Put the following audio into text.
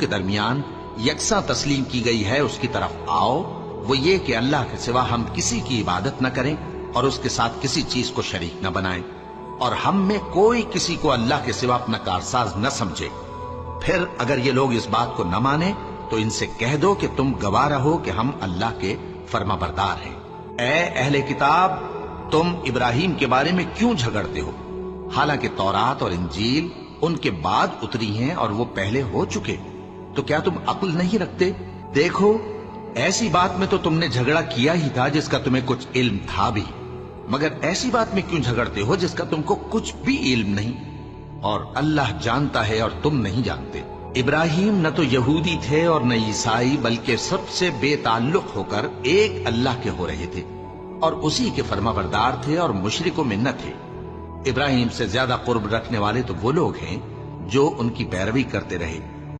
के दरमियान यकसा तस्लीम की गई है उसकी तरफ आओ, वो ये कि अल्लाह के सिवा हम किसी की इबादत न करें और उसके साथ किसी चीज को शरीक न बनाएं, और हम में कोई किसी को अल्लाह के सिवा अपना कारसाज न समझे। फिर अगर ये लोग इस बात को न माने तो इनसे कह दो कि तुम गवाह रहो कि हम अल्लाह के फरमाबरदार हैं। ए अहले किताब, तुम इब्राहिम के बारे में क्यों झगड़ते हो? हालांकि तौरात और इंजील उनके बाद उतरी हैं और वो पहले हो चुके, तो क्या तुम अक्ल नहीं रखते? देखो, ऐसी बात में तो तुमने झगड़ा किया ही था जिसका तुम्हें कुछ इल्म था भी, मगर ऐसी बात में क्यों झगड़ते हो जिसका तुमको कुछ भी इल्म नहीं? और अल्लाह जानता है और तुम नहीं जानते। इब्राहिम न तो यहूदी थे और न ईसाई, बल्कि सबसे बेताल्लुक होकर एक अल्लाह के हो रहे थे और उसी के फरमाबरदार थे और मुशरिकों में न थे। इब्राहिम से ज्यादा कुर्ब रखने वाले तो वो लोग हैं जो उनकी पैरवी करते रहे